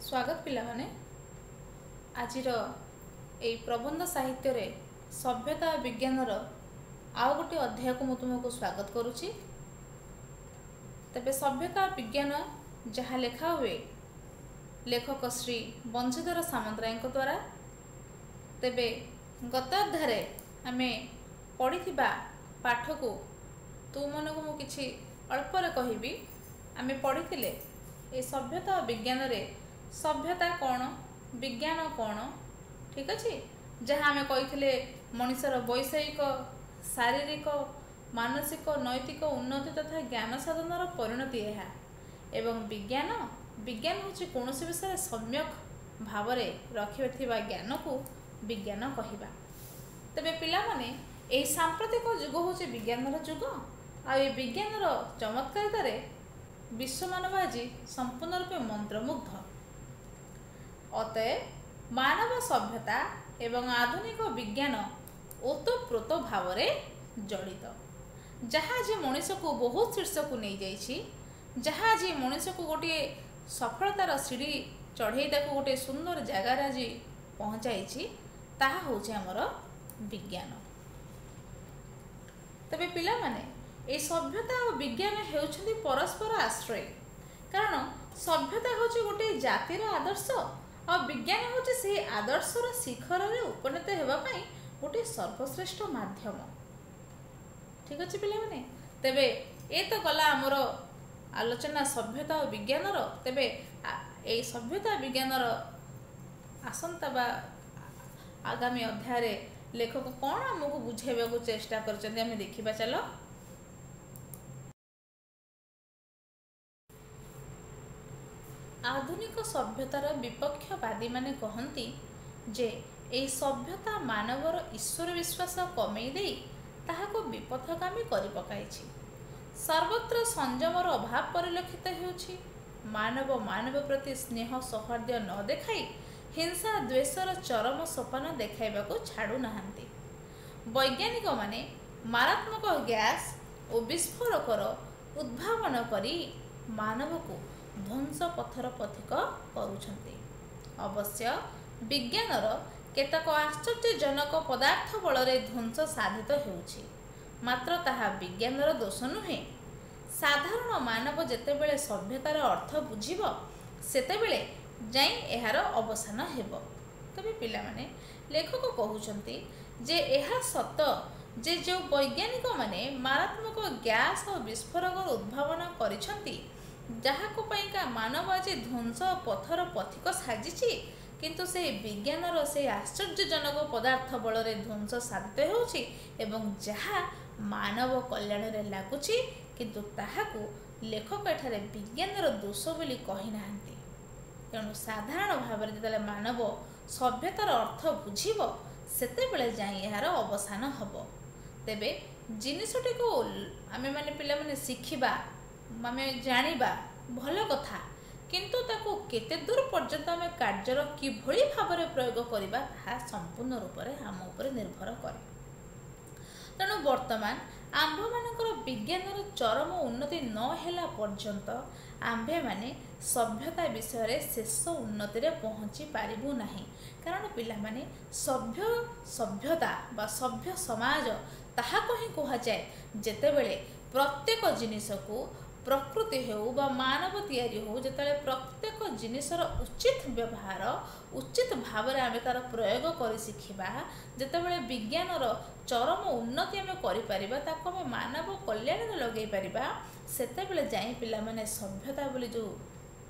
स्वागत पिला माने आजिर ए प्रबंध साहित्य रे सभ्यता और विज्ञान आउ गोटे अध्याय को मु तुमको स्वागत करुच्ची। तबे सभ्यता और विज्ञान जहाँ लेखा हुए लेखक श्री बंशीधर सामंतराय द्वारा। तेबे गत अध्याय आमे पढ़िथिबा पाठ को तु मन को मु किछि अल्परे कहिबी। आमे पढ़िथिले ए सभ्यता और विज्ञान रे सभ्यता कौन विज्ञान कौन, ठीक अच्छे। जहाँ आमे कही मनुष्यर वैषयिक शारीरिक मानसिक नैतिक उन्नति तथा ज्ञान साधन परिणति है। एवं विज्ञान विज्ञान हूँ कौन विषय सम्यक भाव रखा ज्ञान को विज्ञान कहवा। तेबे पिला माने एही सांप्रतिक जुग हूँ विज्ञान जुग। आ विज्ञान चमत्कारितार विश्व मानव आज संपूर्ण रूपे मंत्रमुग्ध। अतएव मानव सभ्यता एवं आधुनिक विज्ञान ओतप्रोत भाव जड़ित। जहाँ आज मनीष को बहुत शीर्ष को नहीं जाइछि, जहाँ आज मनीष को गोटे सफलतार सीढ़ी चढ़ई गोटे सुंदर जगार आज पहुँचाई, ताहा होछि हमर विज्ञान। तबे पिला माने ए सभ्यता और विज्ञान हेउछन्ति परस्पर आश्रय। कारण सभ्यता होछि गोटे जातिर आदर्श और विज्ञान होछि से आदर्शर शिखर रे उपनीत हेबा पई गोटे सर्वश्रेष्ठ माध्यम, ठीक अछि पिला माने। तेबे ए तो गला हमर आलोचना सभ्यता और विज्ञानर। तेबे ए सभ्यता विज्ञानर आसंता बा आगामी अध्याय रे लेखक कौन हमको बुझेबा को चेष्टा करछन्ति आमे देखिबा। चलो आधुनिक सभ्यतार विपक्षवादी माने कहती जे एही सभ्यता मानवर ईश्वर विश्वास कमई दे ताहाको विपथगामी करि पकाइछि। सर्वत्र संयमर अभाव परिलक्षित हेउछि। मानव मानव प्रति स्नेह सौहार्द्य न देखाई हिंसा द्वेषर चरम सोपान देखाइबाको छाड़ू नाहांती। वैज्ञानिक माने मारात्मक गैस और विस्फोरकर उद्भावन करी मानव को ध्वंस पथर पथिक करुछन्ति। अवश्य विज्ञानर केतक आश्चर्यजनक पदार्थ बल ध्वंस साधित हेउछि, मात्र ताहा विज्ञानर दोष नुहे। साधारण मानव जेतेबेले सभ्यतार अर्थ बुझिब सेतेबेले जाई एहार अवसान हेब। तबे पिला माने लेखक कहउछन्ति जे एहा सत जे जो वैज्ञानिक माने मारात्मक गैस और विस्फोरक उद्भावन करिछन्ति, जहाको पाइका मानव आज ध्वंस पथर पथिक साजिछि, किंतु से विज्ञानर से आश्चर्यजनक पदार्थ बल ध्वंस साधित होछि एवं जहा मानव कल्याण रे लागुछि, किंतु ताहाको लेखक एठारे विज्ञानर दोष बोली कहि नाहांती। तेणु साधारण भाव जेतेबेले मानव सभ्यतार अर्थ बुझिब सेतेबेले जाई एहार अवसान हब। तेबे जिनिसटी को आमे माने पिला माने शिखिबा आमे जानिबा भल कथा, किंतु ताको केते दूर पर्यंत आमे कार्यर किभଳି भाବରେ प्रयोग करिबा ताहा संपूर्ण रूप से आम उपर निर्भर करे। तेणु वर्तमान आंभ मानकर विज्ञानर चरम उन्नति न हेला पर्यंत आंभे माने सभ्यता विषय रे शेष उन्नति रे पहुँची पारिबु नाही। कारण पिला माने सभ्यता बा सभ्य समाज ताहाको ही कहा जाए जेतेबेले प्रत्येक जिनिस को प्रकृति हो बा मानव तैयारी हो जेतेबेले प्रत्येक जिनिसर उचित व्यवहार उचित भाव में आमे तार प्रयोग कर शिखिबा, जेतेबेले विज्ञानर चरम उन्नति आमे करि परिबा ताको आमे मानव कल्याण रे लगै परिबा, सेतेबेले जाई पिला माने सभ्यता बोली जो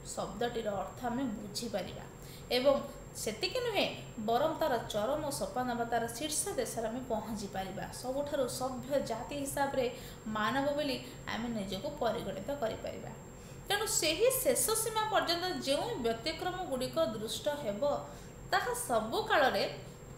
शब्दटीर अर्थ आमे बुझी परिबा। एवं सेतिक नुहे बरम तार चरम सोपान बा तार शीर्ष देश आमे पहुँची पारिबा। सबुठारु सभ्य जाति हिसाब रे मानव बोली आमे निजको परिगणित करि परिबा। तेणु सेही शेष सीमा पर्यंत जो व्यतिक्रम गुड़िक दृष्ट हेब ताहा सबु काल रे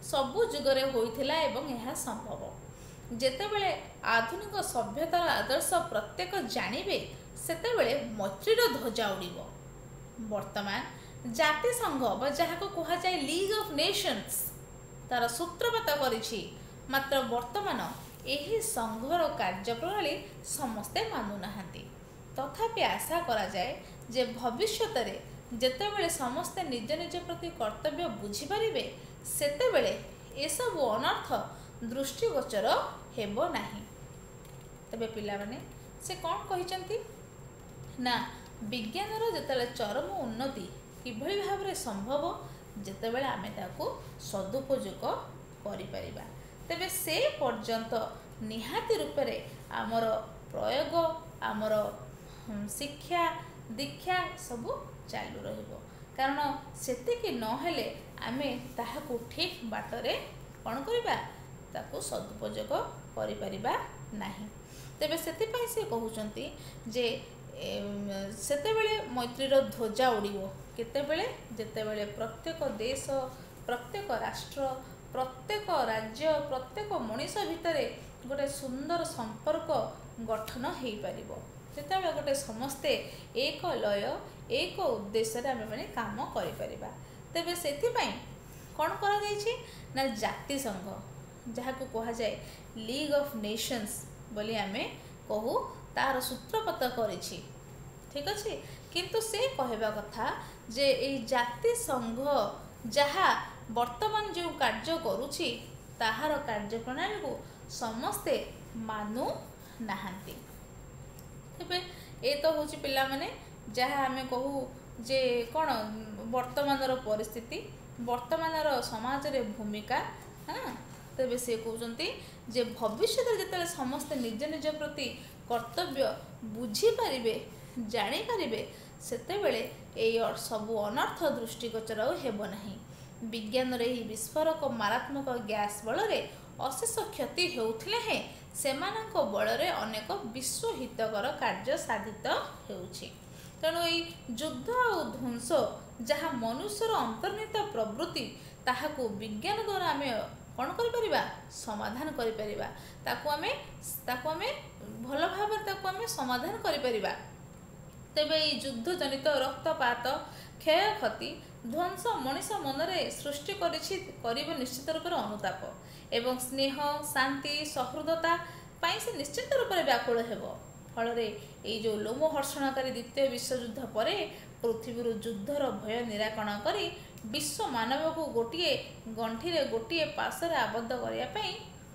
सबु जुगरे होइथिला एवं यह संभव। जेतेबेले आधुनिक सभ्यतार आदर्श प्रत्येक जानिबे सेतेबेले मैत्रीर ध्वजा उड़िब। वर्तमान जाति संघ बा जहाको कहा जाए लीग ऑफ नेशंस तार सूत्रपात करिछि, मात्र वर्तमान एही संघर कार्यप्रणाली समस्ते मानु नाहांती। तथापि आशा करा जाए जे भविष्य रे ଯେତେବେଳେ ସମସ୍ତେ ନିଜ ନିଜ ପ୍ରତି କର୍ତ୍ତବ୍ୟ ବୁଝିପାରିବେ ସେତେବେଳେ ଏସବୁ ଅନର୍ଥ ଦୃଷ୍ଟିଗୋଚର ହେବ ନାହିଁ। ତେବେ ପିଲାମାନେ ସେ କ'ଣ କହିଛନ୍ତି ନା ବିଜ୍ଞାନର ଯେତେବେଳେ ଚରମ ଉନ୍ନତି କିଭଳି ଭାବରେ ସମ୍ଭବ ଯେତେବେଳେ ଆମେ ତାକୁ ସଦୁପଯୋଗ କରିପାରିବା। ତେବେ ସେ ପର୍ଯ୍ୟନ୍ତ ନିହାତି ରୂପରେ ଆମର ପ୍ରୟୋଗ ଆମର ଶିକ୍ଷା ଦୀକ୍ଷା ସବୁ ଚାଲୁ ରହିବ। କାରଣ ସେତିକି ନହେଲେ ଆମେ ତାହାକୁ ଠିକ୍ ବାଟରେ କ'ଣ କରିବା ତାକୁ ସଦୁପଯୋଗ କରିପାରିବା ନାହିଁ। ତେବେ ସେଥିପାଇଁ ସେ କହୁଛନ୍ତି ଯେ ସେତେବେଳେ ମୈତ୍ରୀର ଧ୍ୱଜା ଉଡ଼ିବ କେତେବେଳେ ଯେତେବେଳେ ପ୍ରତ୍ୟେକ ଦେଶ ପ୍ରତ୍ୟେକ ରାଷ୍ଟ୍ର ପ୍ରତ୍ୟେକ ରାଜ୍ୟ ପ୍ରତ୍ୟେକ ମଣିଷ ଭିତରେ ଗୋଟେ ସୁନ୍ଦର ସମ୍ପର୍କ ଗଠନ ହୋଇପାରିବ। ଯେତେବେଳେ ଗୋଟେ ସମସ୍ତେ ଏକ ଲୟ ଏକ ଉଦ୍ଦେଶ୍ୟରେ ଆମେମାନେ କାମ କରିପାରିବା। ତେବେ ସେଥିପାଇଁ କ'ଣ କରାଯାଇଛି ନା ଜାତିସଂଘ ଯାହାକୁ କୁହାଯାଏ ଲିଗ୍ ଅଫ୍ ନେସନ୍ସ ବୋଲି ଆମେ କହୁ ତାର ସୂତ୍ରପାତ କରିଛି। ଠିକ୍ ଅଛି। କିନ୍ତୁ ସେ କହିବା କଥା ଯେ ଏହି ଜାତିସଂଘ ଯାହା ବର୍ତ୍ତମାନ ଯେଉଁ କାର୍ଯ୍ୟ କରୁଛି ତାହାର କାର୍ଯ୍ୟପ୍ରଣାଳୀକୁ ସମସ୍ତେ ମାନୁ ନାହାନ୍ତି। ତେବେ ଏ ତ ହେଉଛି ପିଲାମାନେ ଯାହା ଆମେ କହୁ ଯେ କ'ଣ ବର୍ତ୍ତମାନର ପରିସ୍ଥିତି ବର୍ତ୍ତମାନର ସମାଜରେ ଭୂମିକା। ତେବେ ସେ କହୁଛନ୍ତି ଯେ ଭବିଷ୍ୟତରେ ଯେତେବେଳେ ସମସ୍ତେ ନିଜ ନିଜ ପ୍ରତି କର୍ତ୍ତବ୍ୟ ବୁଝିପାରିବେ ଜାଣିପାରିବେ ସେତେବେଳେ ଏହି ସବୁ ଅନର୍ଥ ଦୃଷ୍ଟିଗୋଚର ଆଉ ହେବ ନାହିଁ। ବିଜ୍ଞାନର ଏହି ବିସ୍ଫୋରକ ମାରାତ୍ମକ ଗ୍ୟାସ୍ ବଳରେ ଅଶେଷ କ୍ଷତି ହେଉଥିଲେ ହେଁ ସେମାନଙ୍କ ବଳରେ ଅନେକ ବିଶ୍ୱହିତକର କାର୍ଯ୍ୟ ସାଧିତ ହେଉଛି। ତେଣୁ ଏହି ଯୁଦ୍ଧ ଆଉ ଧ୍ୱଂସ ଯାହା ମନୁଷ୍ୟର ଅନ୍ତର୍ନିହିତ ପ୍ରବୃତ୍ତି ତାହାକୁ ବିଜ୍ଞାନ ଦ୍ୱାରା ଆମେ କ'ଣ କରିପାରିବା ସମାଧାନ କରିପାରିବା। ତାକୁ ଆମେ ଭଲ ଭାବରେ ତାକୁ ଆମେ ସମାଧାନ କରିପାରିବା। ତେବେ ଏହି ଯୁଦ୍ଧଜନିତ ରକ୍ତପାତ କ୍ଷୟକ୍ଷତି ଧ୍ୱଂସ ମଣିଷ ମନରେ ସୃଷ୍ଟି କରିବ ନିଶ୍ଚିତ ରୂପରେ ଅନୁତାପ ଏବଂ ସ୍ନେହ ଶାନ୍ତି ସହୃଦତା ପାଇଁ ସେ ନିଶ୍ଚିତ ରୂପରେ ବ୍ୟାକୁଳ ହେବ। ଫଳରେ ଏହି ଯେଉଁ ଲୋମହର୍ଷଣକାରୀ ଦ୍ୱିତୀୟ ବିଶ୍ୱଯୁଦ୍ଧ ପରେ ପୃଥିବୀରୁ ଯୁଦ୍ଧର ଭୟ ନିରାକରଣ କରି ବିଶ୍ୱ ମାନବକୁ ଗୋଟିଏ ଗଣ୍ଠିରେ ଗୋଟିଏ ପାଶରେ ଆବଦ୍ଧ କରିବା ପାଇଁ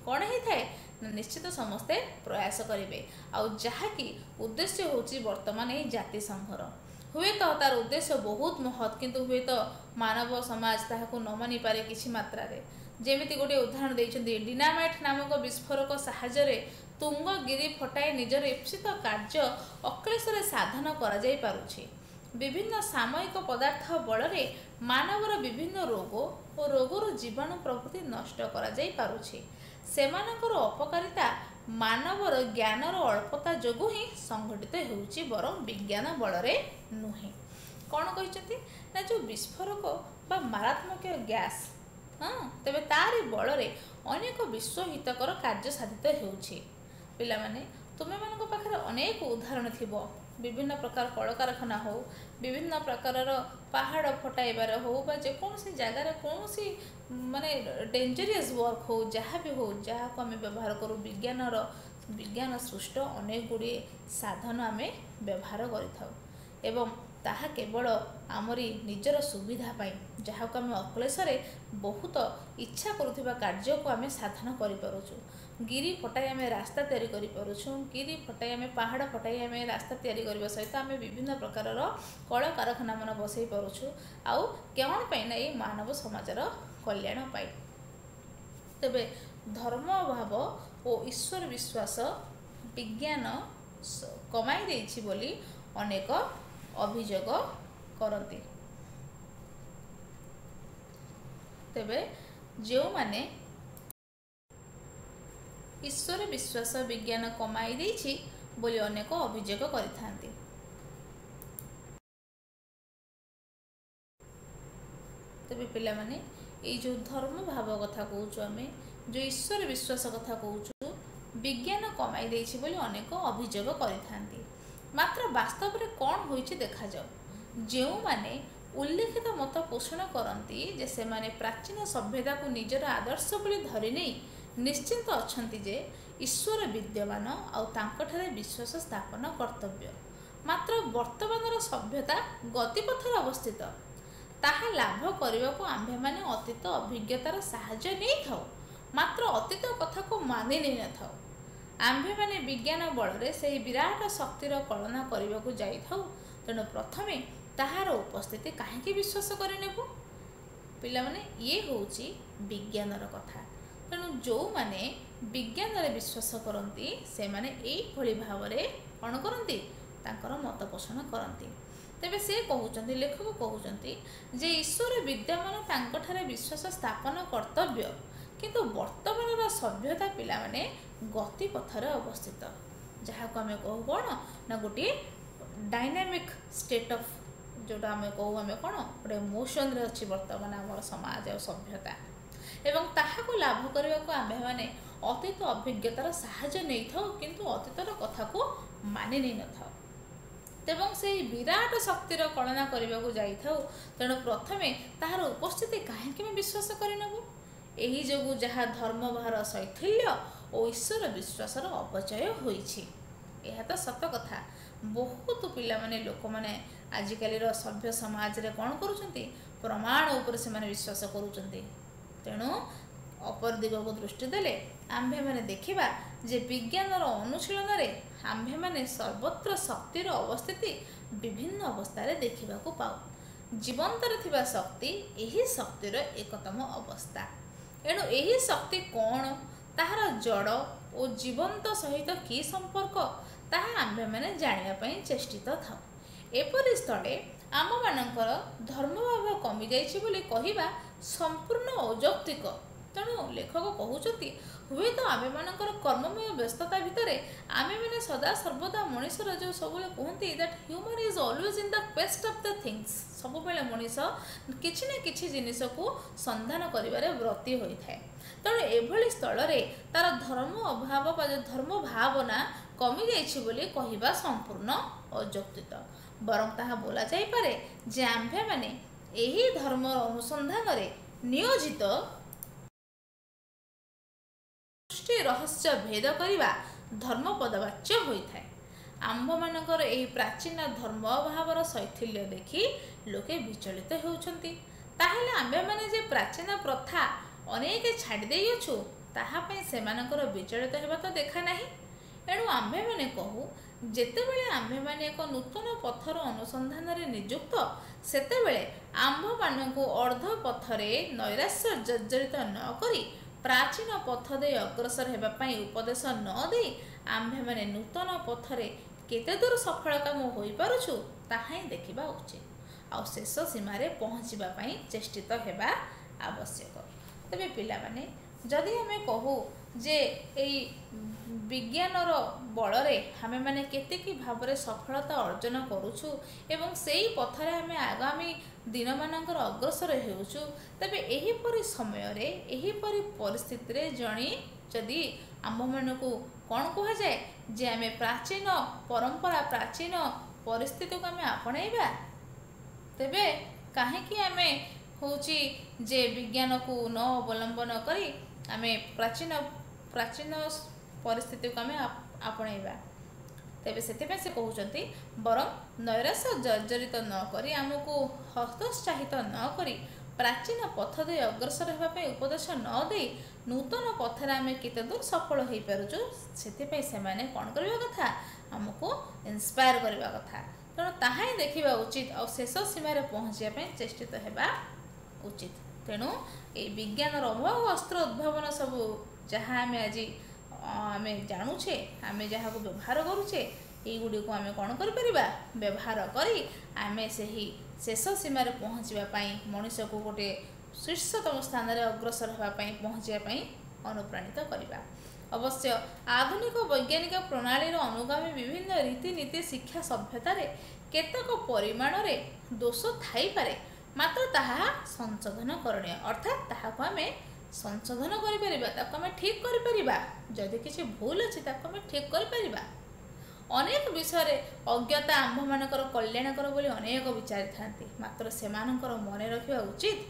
କ'ଣ ହେଇଥାଏ ନା ନିଶ୍ଚିତ ସମସ୍ତେ ପ୍ରୟାସ କରିବେ। ଆଉ ଯାହାକି ଉଦ୍ଦେଶ୍ୟ ହେଉଛି ବର୍ତ୍ତମାନ ଏହି ଜାତିସଂଘର। ହୁଏତ ତାର ଉଦ୍ଦେଶ୍ୟ ବହୁତ ମହତ୍ କିନ୍ତୁ ହୁଏତ ମାନବ ସମାଜ ତାହାକୁ ନ ମାନିପାରେ କିଛି ମାତ୍ରାରେ। ଯେମିତି ଗୋଟିଏ ଉଦାହରଣ ଦେଇଛନ୍ତି ଡିନାମାଇଟ୍ ନାମକ ବିସ୍ଫୋରକ ସାହାଯ୍ୟରେ ତୁଙ୍ଗଗିରି ଫଟାଇ ନିଜର ଇପ୍ସିତ କାର୍ଯ୍ୟ ଅକ୍ଳେଶରେ ସାଧନ କରାଯାଇପାରୁଛି। ବିଭିନ୍ନ ସାମୟିକ ପଦାର୍ଥ ବଳରେ ମାନବର ବିଭିନ୍ନ ରୋଗ ଓ ରୋଗର ଜୀବାଣୁ ପ୍ରଭୃତି ନଷ୍ଟ କରାଯାଇପାରୁଛି। ସେମାନଙ୍କର ଅପକାରିତା ମାନବର ଜ୍ଞାନର ଅଳ୍ପତା ଯୋଗୁଁ ହିଁ ସଂଘଟିତ ହେଉଛି ବରଂ ବିଜ୍ଞାନ ବଳରେ ନୁହେଁ। କ'ଣ କହିଛନ୍ତି ନା ଯେଉଁ ବିସ୍ଫୋରକ ବା ମାରାତ୍ମକ ଗ୍ୟାସ୍ ତେବେ ତାରି ବଳରେ ଅନେକ ବିଶ୍ୱହିତକର କାର୍ଯ୍ୟ ସାଧିତ ହେଉଛି। ପିଲାମାନେ ତୁମେମାନଙ୍କ ପାଖରେ ଅନେକ ଉଦାହରଣ ଥିବ ବିଭିନ୍ନ ପ୍ରକାର କଳକାରଖାନା ହେଉ ବିଭିନ୍ନ ପ୍ରକାରର ପାହାଡ଼ ଫଟାଇବାର ହେଉ ବା ଯେକୌଣସି ଜାଗାରେ କୌଣସି ମାନେ ଡେଞ୍ଜରିୟସ୍ ୱାର୍କ ହେଉ ଯାହା ବି ହେଉ ଯାହାକୁ ଆମେ ବ୍ୟବହାର କରୁ ବିଜ୍ଞାନ ସୃଷ୍ଟ ଅନେକ ଗୁଡ଼ିଏ ସାଧନ ଆମେ ବ୍ୟବହାର କରିଥାଉ ଏବଂ ତାହା କେବଳ ଆମରି ନିଜର ସୁବିଧା ପାଇଁ ଯାହାକୁ ଆମେ ଅକ୍ଳେଶରେ ବହୁତ ଇଚ୍ଛା କରୁଥିବା କାର୍ଯ୍ୟକୁ ଆମେ ସାଧନ କରିପାରୁଛୁ। ଗିରି ଫଟାଇ ଆମେ ରାସ୍ତା ତିଆରି କରିପାରୁଛୁ ଗିରି ଫଟାଇ ଆମେ ପାହାଡ଼ ଫଟାଇ ଆମେ ରାସ୍ତା ତିଆରି କରିବା ସହିତ ଆମେ ବିଭିନ୍ନ ପ୍ରକାରର କଳକାରଖାନା ମାନ ବସାଇ ପାରୁଛୁ। ଆଉ କ'ଣ ପାଇଁ ନା ଏଇ ମାନବ ସମାଜର କଲ୍ୟାଣ ପାଇଁ। ତେବେ ଧର୍ମ ଭାବ ଓ ଈଶ୍ୱର ବିଶ୍ୱାସ ବିଜ୍ଞାନ କମାଇ ଦେଇଛି ବୋଲି ଅନେକ ଅଭିଯୋଗ କରନ୍ତି। ତେବେ ଯେଉଁମାନେ ଈଶ୍ୱର ବିଶ୍ୱାସ ବିଜ୍ଞାନ କମାଇ ଦେଇଛି ବୋଲି ଅନେକ ଅଭିଯୋଗ କରିଥାନ୍ତି। ତେବେ ପିଲାମାନେ ଏଇ ଯେଉଁ ଧର୍ମ ଭାବ କଥା କହୁଛୁ ଆମେ ଯେଉଁ ଈଶ୍ୱର ବିଶ୍ୱାସ କଥା କହୁଛୁ ବିଜ୍ଞାନ କମାଇ ଦେଇଛି ବୋଲି ଅନେକ ଅଭିଯୋଗ କରିଥାନ୍ତି। ମାତ୍ର ବାସ୍ତବରେ କ'ଣ ହୋଇଛି ଦେଖାଯାଉ। ଯେଉଁମାନେ ଉଲ୍ଲେଖିତ ମତ ପୋଷଣ କରନ୍ତି ଯେ ସେମାନେ ପ୍ରାଚୀନ ସଭ୍ୟତାକୁ ନିଜର ଆଦର୍ଶ ବୋଲି ଧରି ନେଇ ନିଶ୍ଚିନ୍ତ ଅଛନ୍ତି ଯେ ଈଶ୍ୱର ବିଦ୍ୟମାନ ଆଉ ତାଙ୍କଠାରେ ବିଶ୍ୱାସ ସ୍ଥାପନ କର୍ତ୍ତବ୍ୟ। ମାତ୍ର ବର୍ତ୍ତମାନର ସଭ୍ୟତା ଗତିପଥରେ ଅବସ୍ଥିତ। ତାହା ଲାଭ କରିବାକୁ ଆମ୍ଭେମାନେ ଅତୀତ ଅଭିଜ୍ଞତାର ସାହାଯ୍ୟ ନେଇଥାଉ, ମାତ୍ର ଅତୀତ କଥାକୁ ମାନି ନେଇନଥାଉ। ଆମ୍ଭେମାନେ ବିଜ୍ଞାନ ବଳରେ ସେହି ବିରାଟ ଶକ୍ତିର କଳନା କରିବାକୁ ଯାଇଥାଉ। ତେଣୁ ପ୍ରଥମେ ତାହାର ଉପସ୍ଥିତି କାହିଁକି ବିଶ୍ୱାସ କରିନେବୁ? ପିଲାମାନେ, ଇଏ ହେଉଛି ବିଜ୍ଞାନର କଥା। ତେଣୁ ଯେଉଁମାନେ ବିଜ୍ଞାନରେ ବିଶ୍ୱାସ କରନ୍ତି ସେମାନେ ଏଇଭଳି ଭାବରେ କ'ଣ କରନ୍ତି? ତାଙ୍କର ମତ ପୋଷଣ କରନ୍ତି। ତେବେ ସେ କହୁଛନ୍ତି, ଲେଖକ କହୁଛନ୍ତି ଯେ ଈଶ୍ୱର ବିଦ୍ୟମାନ, ତାଙ୍କଠାରେ ବିଶ୍ୱାସ ସ୍ଥାପନ କର୍ତ୍ତବ୍ୟ। କିନ୍ତୁ ବର୍ତ୍ତମାନର ସଭ୍ୟତା ପିଲାମାନେ ଗତିପଥରେ ଅବସ୍ଥିତ, ଯାହାକୁ ଆମେ କହୁ କ'ଣ ନା ଗୋଟିଏ ଡାଇନାମିକ୍ ଷ୍ଟେଟ୍ ଅଫ୍, ଯେଉଁଟା ଆମେ କହୁ କ'ଣ ଗୋଟେ ମୋସନ୍ରେ ଅଛି ବର୍ତ୍ତମାନ ଆମର ସମାଜ ଆଉ ସଭ୍ୟତା। ଏବଂ ତାହାକୁ ଲାଭ କରିବାକୁ ଆମ୍ଭେମାନେ ଅତୀତ ଅଭିଜ୍ଞତାର ସାହାଯ୍ୟ ନେଇଥାଉ, କିନ୍ତୁ ଅତୀତର କଥାକୁ ମାନି ନେଇନଥାଉ। ଏବଂ ସେହି ବିରାଟ ଶକ୍ତିର କଳନା କରିବାକୁ ଯାଇଥାଉ। ତେଣୁ ପ୍ରଥମେ ତାହାର ଉପସ୍ଥିତି କାହିଁକି ଆମେ ବିଶ୍ୱାସ କରିନେବୁ? ଏହି ଯୋଗୁଁ ଯାହା ଧର୍ମଭାର ଶୈଥିଲ୍ୟ ଓ ଈଶ୍ୱର ବିଶ୍ୱାସର ଅପଚୟ ହୋଇଛି। ଏହା ତ ସତ କଥା। ବହୁତ ପିଲାମାନେ, ଲୋକମାନେ ଆଜିକାଲିର ସଭ୍ୟ ସମାଜରେ କ'ଣ କରୁଛନ୍ତି? ପ୍ରମାଣ ଉପରେ ସେମାନେ ବିଶ୍ୱାସ କରୁଛନ୍ତି। ତେଣୁ ଅପର ଦିଗକୁ ଦୃଷ୍ଟି ଦେଲେ ଆମ୍ଭେମାନେ ଦେଖିବା ଯେ ବିଜ୍ଞାନର ଅନୁଶୀଳନରେ ଆମ୍ଭେମାନେ ସର୍ବତ୍ର ଶକ୍ତିର ଅବସ୍ଥିତି ବିଭିନ୍ନ ଅବସ୍ଥାରେ ଦେଖିବାକୁ ପାଉ। ଜୀବନ୍ତରେ ଥିବା ଶକ୍ତି ଏହି ଶକ୍ତିର ଏକତମ ଅବସ୍ଥା। ଏଣୁ ଏହି ଶକ୍ତି କ'ଣ, ତାହାର ଜଡ଼ ଓ ଜୀବନ୍ତ ସହିତ କି ସମ୍ପର୍କ, ତାହା ଆମ୍ଭେମାନେ ଜାଣିବା ପାଇଁ ଚେଷ୍ଟିତ ଥାଉ। ଏପରି ସ୍ଥଳେ ଆମମାନଙ୍କର ଧର୍ମଭାବ କମିଯାଇଛି ବୋଲି କହିବା ସମ୍ପୂର୍ଣ୍ଣ ଅଯୌକ୍ତିକ। ତେଣୁ ଲେଖକ କହୁଛନ୍ତି, ହୁଏତ ଆମେମାନଙ୍କର କର୍ମମୟ ବ୍ୟସ୍ତତା ଭିତରେ ଆମେମାନେ ସଦା ସର୍ବଦା ମଣିଷର ଯେଉଁ ସବୁବେଳେ କୁହନ୍ତି that human is always in the quest of the things, ସବୁବେଳେ ମଣିଷ କିଛି ନା କିଛି ଜିନିଷକୁ ସନ୍ଧାନ କରିବାରେ ବ୍ରତୀ ହୋଇଥାଏ। ତେଣୁ ଏଭଳି ସ୍ଥଳରେ ତାର ଧର୍ମ ଅଭାବ ବା ଧର୍ମ ଭାବନା କମିଯାଇଛି ବୋଲି କହିବା ସମ୍ପୂର୍ଣ୍ଣ ଅଯୌକ୍ତିକ। ବରଂ ତାହା ବୋଲା ଯାଇପାରେ ଯେ ଆମ୍ଭେମାନେ ଏହି ଧର୍ମର ଅନୁସନ୍ଧାନରେ ନିୟୋଜିତ, ସୃଷ୍ଟି ରହସ୍ୟ ଭେଦ କରିବା ଧର୍ମପଦବାଚ୍ୟ ହୋଇଥାଏ। ଆମ୍ଭମାନଙ୍କର ଏହି ପ୍ରାଚୀନ ଧର୍ମ ଅଭାବର ଶୈଥିଲ୍ୟ ଦେଖି ଲୋକେ ବିଚଳିତ ହେଉଛନ୍ତି। ତାହେଲେ ଆମ୍ଭେମାନେ ଯେ ପ୍ରାଚୀନ ପ୍ରଥା ଅନେକ ଛାଡ଼ି ଦେଇଅଛୁ, ତାହା ପାଇଁ ସେମାନଙ୍କର ବିଚଳିତ ହେବା ତ ଦେଖା ନାହିଁ। ଏଣୁ ଆମ୍ଭେମାନେ କହୁ, ଯେତେବେଳେ ଆମ୍ଭେମାନେ ଏକ ନୂତନ ପଥର ଅନୁସନ୍ଧାନରେ ନିଯୁକ୍ତ, ସେତେବେଳେ ଆମ୍ଭମାନଙ୍କୁ ଅର୍ଦ୍ଧ ପଥରେ ନୈରାଶ୍ୟ ଜର୍ଜରିତ ନ କରି ପ୍ରାଚୀନ ପଥ ଦେଇ ଅଗ୍ରସର ହେବା ପାଇଁ ଉପଦେଶ ନ ଦେଇ ଆମ୍ଭେମାନେ ନୂତନ ପଥରେ କେତେ ଦୂର ସଫଳକାମ ହୋଇପାରୁଛୁ ତାହା ହିଁ ଦେଖିବା ଉଚିତ, ଆଉ ଶେଷ ସୀମାରେ ପହଞ୍ଚିବା ପାଇଁ ଚେଷ୍ଟିତ ହେବା ଆବଶ୍ୟକ। ତେବେ ପିଲାମାନେ, ଯଦି ଆମେ କହୁ ଯେ ଏଇ ବିଜ୍ଞାନର ବଳରେ ଆମେମାନେ କେତିକି ଭାବରେ ସଫଳତା ଅର୍ଜନ କରୁଛୁ ଏବଂ ସେହି ପଥରେ ଆମେ ଆଗାମୀ ଦିନମାନଙ୍କର ଅଗ୍ରସର ହେଉଛୁ, ତେବେ ଏହିପରି ସମୟରେ, ଏହିପରି ପରିସ୍ଥିତିରେ ଜଣେ ଯଦି ଆମ୍ଭମାନଙ୍କୁ କ'ଣ କୁହାଯାଏ ଯେ ଆମେ ପ୍ରାଚୀନ ପରମ୍ପରା, ପ୍ରାଚୀନ ପରିସ୍ଥିତିକୁ ଆମେ ଆପଣେଇବା, ତେବେ କାହିଁକି ଆମେ ହେଉଛି ଯେ ବିଜ୍ଞାନକୁ ନ ଅବଲମ୍ବନ କରି ଆମେ ପ୍ରାଚୀନ ପରିସ୍ଥିତିକୁ ଆମେ ଆପଣେଇବା? ତେବେ ସେଥିପାଇଁ ସେ କହୁଛନ୍ତି, ବରଂ ନୈରାଶ୍ୟ ଜର୍ଜରିତ ନ କରି, ଆମକୁ ହତୋତ୍ସାହିତ ନ କରି ପ୍ରାଚୀନ ପଥ ଦେଇ ଅଗ୍ରସର ହେବା ପାଇଁ ଉପଦେଶ ନ ଦେଇ ନୂତନ ପଥରେ ଆମେ କେତେ ଦୂର ସଫଳ ହୋଇପାରୁଛୁ, ସେଥିପାଇଁ ସେମାନେ କ'ଣ କରିବା କଥା? ଆମକୁ ଇନ୍ସପାୟାର କରିବା କଥା। ତେଣୁ ତାହା ହିଁ ଦେଖିବା ଉଚିତ ଆଉ ଶେଷ ସୀମାରେ ପହଞ୍ଚିବା ପାଇଁ ଚେଷ୍ଟିତ ହେବା ଉଚିତ। ତେଣୁ ଏହି ବିଜ୍ଞାନର ଅମୋଘ ଅସ୍ତ୍ର ଉଦ୍ଭାବନ ସବୁ ଯାହା ଆମେ ଆଜି ଆମେ ଜାଣୁଛେ, ଆମେ ଯାହାକୁ ବ୍ୟବହାର କରୁଛେ, ଏଇଗୁଡ଼ିକୁ ଆମେ କ'ଣ କରିପାରିବା? ବ୍ୟବହାର କରି ଆମେ ସେହି ଶେଷ ସୀମାରେ ପହଞ୍ଚିବା ପାଇଁ, ମଣିଷକୁ ଗୋଟିଏ ଶୀର୍ଷତମ ସ୍ଥାନରେ ଅଗ୍ରସର ହେବା ପାଇଁ, ପହଞ୍ଚିବା ପାଇଁ ଅନୁପ୍ରାଣିତ କରିବା। ଅବଶ୍ୟ ଆଧୁନିକ ବୈଜ୍ଞାନିକ ପ୍ରଣାଳୀର ଅନୁଗାମୀ ବିଭିନ୍ନ ରୀତିନୀତି ଶିକ୍ଷା ସଭ୍ୟତାରେ କେତେକ ପରିମାଣରେ ଦୋଷ ଥାଇପାରେ, ମାତ୍ର ତାହା ସଂଶୋଧନ କରଣୀୟ, ଅର୍ଥାତ୍ ତାହାକୁ ଆମେ ସଂଶୋଧନ କରିପାରିବା, ତାକୁ ଆମେ ଠିକ୍ କରିପାରିବା। ଯଦି କିଛି ଭୁଲ ଅଛି ତାକୁ ଆମେ ଠିକ୍ କରିପାରିବା। ଅନେକ ବିଷୟରେ ଅଜ୍ଞତା ଆମ୍ଭମାନଙ୍କର କଲ୍ୟାଣକର ବୋଲି ଅନେକ ବିଚାରିଥାନ୍ତି, ମାତ୍ର ସେମାନଙ୍କର ମନେ ରଖିବା ଉଚିତ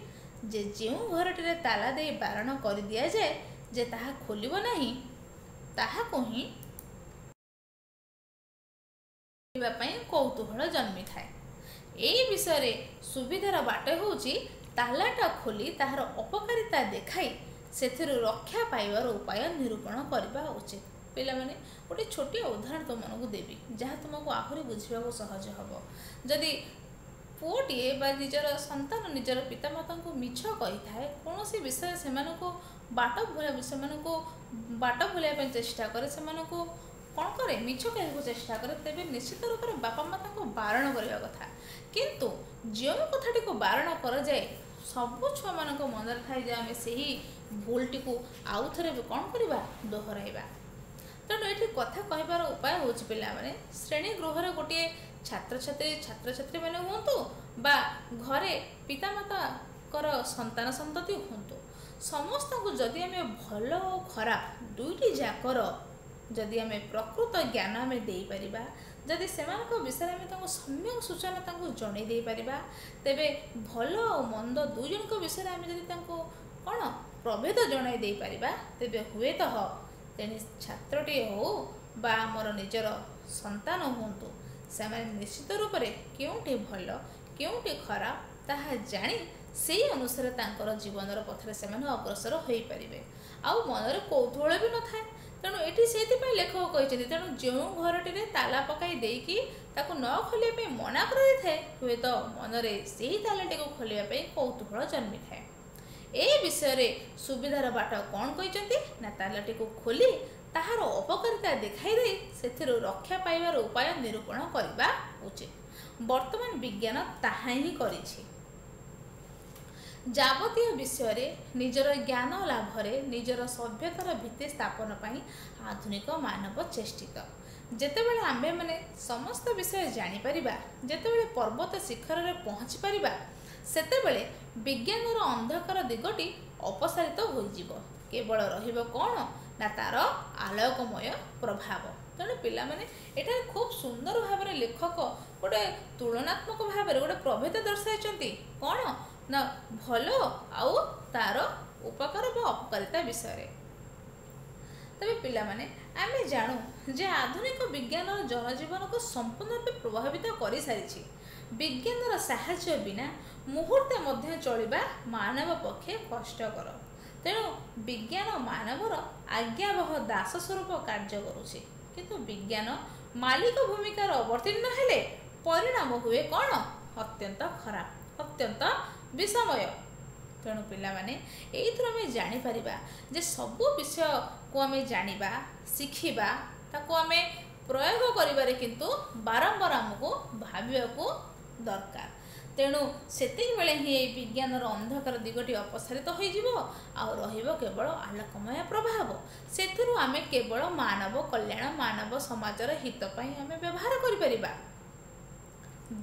ଯେ ଯେଉଁ ଘରଟିରେ ତାଲା ଦେଇ ବାରଣ କରିଦିଆଯାଏ ଯେ ତାହା ଖୋଲିବ ନାହିଁ, ତାହାକୁ ହିଁ खोलिबा पई कौतूहल जन्मी थाए। एई विषय सुविधार बाट होउची तालाटा खोली ताहार अपकारिता देखाई सेथिरु रक्षा पाइबार उपाय निरूपण करबा उचित। पिला माने गोटे छोटिया उदाहरण तुमको देवी जहाँ तुमको आहरी बुझा सहज हम। जदि पुओटीए बा निजर संतान निजर पितामाता को मिछ कही थाए कौन सी विषय से बाट भुलाइया चेष्टा करे से कौन करे मिछ कहू चेष्टा करे तेरे निश्चित रूप से बापा माता को बारण करने कथा। किंतु जो कथाटी को बारण कर जाए सबु छुआ मान मन थाए आम से भूलटी को आउ थे कौन करवा दोहराइबा। तेणु ये कथा कहबार उपाय हूँ पे श्रेणी गृह गोटे छात्र छात्री मैंने हूँ बा घरे पितामाता संतान संतति हूँ समस्त को जदि आम भल और खराब दुईटी जाकर जदि आम प्रकृत ज्ञान आम दे पारिबा जदि से विषय आम सम्यक सूचना जन दे पारिबा तेबे भल और मंद दुई जन विषय आम जदि कौन प्रभेद जन दे पारिबा तेबे हुए तो तेणी छात्रटी हो बा आमर निजर संतान हूँ से निश्चित रूप से क्योंटी भल क्योंटी खराब ताहा जानी से अनुसार तांकर जीवन पथरे से अग्रसर हो पारे आउ मनरे कौतूहल भी न थाए। तेणु ये से लेखक कहते तेणु जो घरटी ताला पकई देकी न खोलिया मना कर हुए तो मनरे से तालाटी को खोलिया कौतूहल जन्मी थाए। ए विषय सुविधार बाट कौन कहते ना तालाटी को खोली ताहार अपकारिता देखाई दे सेथिरु रक्षा पाइबार उपाय निरूपण करबा उचित। वर्तमान विज्ञान ताहा ही करिछि। जावतीय विषय निजर ज्ञान लाभरे निजर सभ्यतार भित्ति स्थापन पई आधुनिक मानव चेष्टित। जेतेबेले आम्भे माने समस्त विषय जानि परिबा जेतेबेले पर्वत शिखर रे पहुँची परिबा सेतेबेले विज्ञानर अंधकार दिगटी अपसारित होइजिवो केवल रहिबो कौन ना तार आलोकमय प्रभाव। तेणु पिला माने एटा खूब सुंदर भाव में लेखक गोटे तुलनात्मक भाव में गोटे प्रभेद दर्शाई कौन ना भल आउ तार उपकार व अपकारिता विषय। तबे पिला माने आमे जानू जे आधुनिक विज्ञान जनजीवन को संपूर्ण रूप प्रभावित कर सारी। विज्ञानर साहाय्य बिना मुहूर्ते मध्य चलिबा मानव पक्षे कष्टकर। तेणु विज्ञान मानवर आज्ञावह दास स्वरूप कार्य करुछि किंतु विज्ञान मालिक भूमिकार अवतीर्ण हेले परिणाम हुए कौन अत्यंत खराब अत्यंत विषमय। तेणु पिला माने एइथुर आमे जानि परिबा जे सबु विषय को आमे जानिबा शिखिबा ताको आमे प्रयोग करिबारे किंतु बारंबार हमको भाबिबाकू दरकार। तेणु सेतिक बेले ही विज्ञानर अंधकार दिगटी अपसारित होइजिवो आउ रहिबो केवल आलोकमय प्रभाव। सेथिरु आमे केवल मानव कल्याण मानव समाजर हित पई आमे व्यवहार करि परिबा।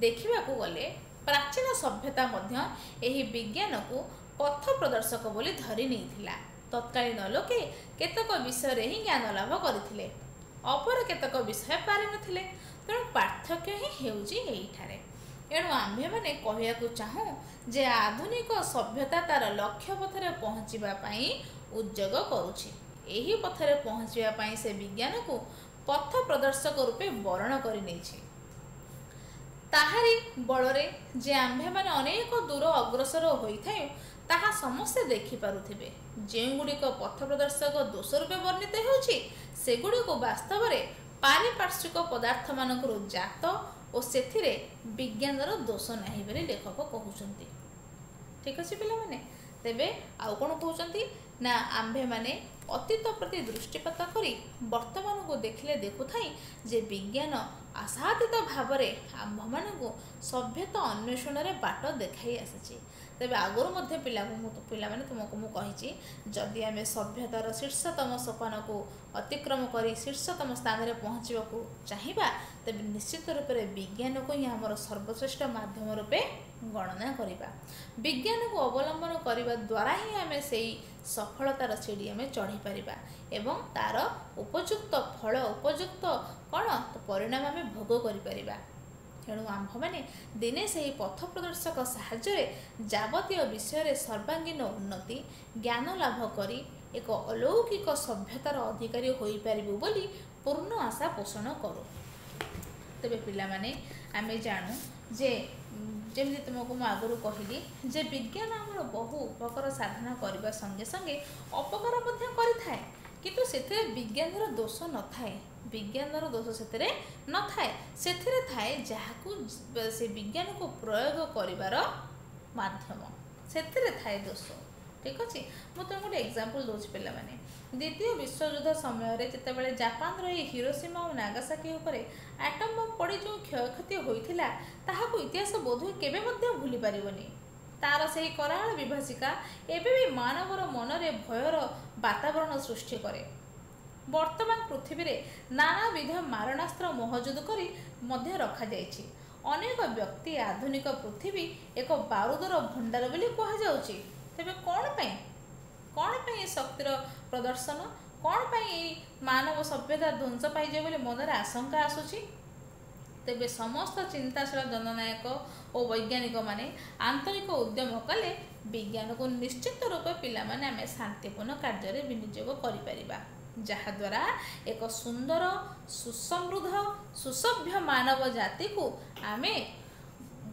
देखिबाकू गले प्राचीन सभ्यता मध्य एही विज्ञान को पथ प्रदर्शक बोली धरि नेइथिला। तत्कालीन लोके केतक विषय ही ज्ञान लाभ करथिले अपर केतक विषय पारि नथिले। तेणु पार्थक्य ही हेउजी एइठारे। एणु आम्भे माने कहियाकू चाहूँ जे आधुनिक सभ्यता तार लक्ष्य पथरे पहुँचीबा पई उद्योग करुछि। एही पथरे पहुँचीबा पई से विज्ञान को पथ प्रदर्शक रूपे वर्ण करि नेछि। ताहारी बलरे जे आम्भे माने अनेक दूर अग्रसर होइथाय ताहा समस्ते देखि पारुथिबे। जेगुड़िक पथ प्रदर्शक दोष रूपे वर्णित होउछि सेगुड़िक वास्तव में पारिपार्श्विक पदार्थ मानकर जात और सेथिरे विज्ञानर दोष नाही बोली लेखक कहउछन्ति। ठीक अछि पिला माने तेबे आउ कोन कहउछन्ति ना आम्भे माने अतीत प्रति दृष्टिपात करी वर्तमान को देखिले देखुथाई जे विज्ञान आसादित भाव में आम्भ मानू सभ्यता अन्वेषण रे बाट देखाई आसी। तेबे आगुरी मध्य पिला माने तुमको मु कहिछि जदि आमे सभ्यतार शीर्षतम सोपान को अतिक्रम करी शीर्षतम स्थान रे पहुँचवाकू चाहिबा तेबे निश्चित रूप से विज्ञान को ही आमर सर्वश्रेष्ठ माध्यम रूपे गणना करिबा। विज्ञान को अवलंबन करने द्वारा ही आमे सेई सफलतार सीढ़ी आमे चढ़ी परिबा एवं तार उपयुक्त फल उपयुक्त कौन तो परिणाम आमे भोग करि परिबा। तेणु आम्भ मैंने दिने से ही पथ प्रदर्शक साहाय्य जावतीय विषय सर्वांगीन उन्नति ज्ञान लाभ करी एक अलौकिक सभ्यतार अधिकारी हो पारिबु बोली पूर्ण आशा पोषण करूँ। तेबे पिला माने आमे जानू जे जमी तुमको मुझे आगुरी कहली जे विज्ञान आमर बहु उपकार साधना करने संगे संगे अपकार करें किंतु से विज्ञान दोष न थाए विज्ञान दोष से न थाए से थाए जहाँ से विज्ञान को प्रयोग कर माध्यम से थाए दोष ठीक अच्छे मुझे गोटे एग्जांपल दूसरी पिला माने द्वितीय विश्वयुद्ध समय जितेबाला जापान हिरोशिमा और नागासाकी उपर एटम बम पड़ी जो क्षयक्षति होता ताहाको इतिहास बोधहुए केबे मध्य भूली पारिबनी तार से कराल विभाषिका एबे भी मानवर मनरे भयर वातावरण सृष्टि करे। वर्तमान पृथ्वी रे नानाविध मारणास्त्र महजुद करी मध्य रखा जायछि। अनेक व्यक्ति आधुनिक पृथ्वी एक बारूदर भंडार बोली कहा जाउछि। तेबे कौन पे शक्तिर प्रदर्शन कौन पे मानव सभ्यता ध्वंस पाइजे बोली मनरे आशंका आसुछि। तेबे समस्त चिंताशील जननायक और वैज्ञानिक माने आंतरिक उद्यम कले विज्ञान को निश्चित रूप पिला माने आमे शांतिपूर्ण कार्य विनियोग करिपरिबा जहाद्वारा एक सुंदर सुसमृद्ध सुसभ्य मानव जाति को आमे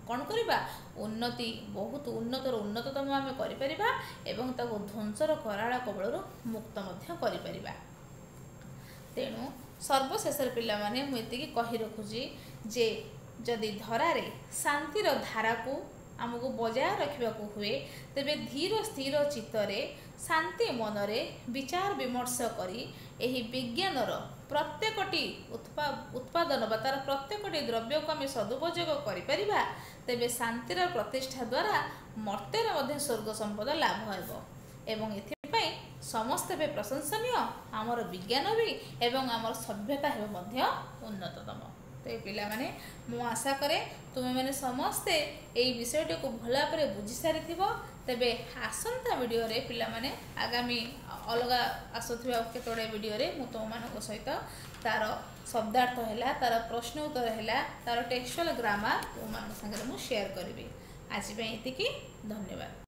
कौन करिबा उन्नति बहुत उन्नतर उन्नततम आमे करिपरिबा एवं ताको ध्वंसर कराला कबळरू मुक्त मध्य करिपरिबा। तेणु सर्वशेष पिला माने मुझे कही रखुची जे जदि धरारे शांतिर धारा को आमको बजाय रखा हुए तेबे धीर स्थिर चित्तरे शांति मनरे विचार विमर्श करी एही विज्ञानर प्रत्येकटी उत्पादन बा तार प्रत्येकटी द्रव्य को आम सदुपयोग करिपरिबा तेबे शांतिर प्रतिष्ठा द्वारा मर्त्ୟରେ मध्य स्वर्ग संपद लाभ हेबो एवं एथिपाई समस्त भी प्रशंसनीय आमर विज्ञान भी एवं आमर सभ्यता हेबो मध्य उन्नततम। तो ये पिला माने मु आशा करे तुमे माने समस्ते एई विषयटी को भला करे बुझी सारी थिबो। तेबे आसंता वीडियो रे पिला माने आगामी अलगा आसुथिबा केतोडे वीडियो रे मु तुम मानको सहित तार शब्दार्थ हैला तार प्रश्न उत्तर हैला तार टेक्सचुअल ग्रामर तुम मान संगे मु शेयर करबी। आज पे एतिकी धन्यवाद।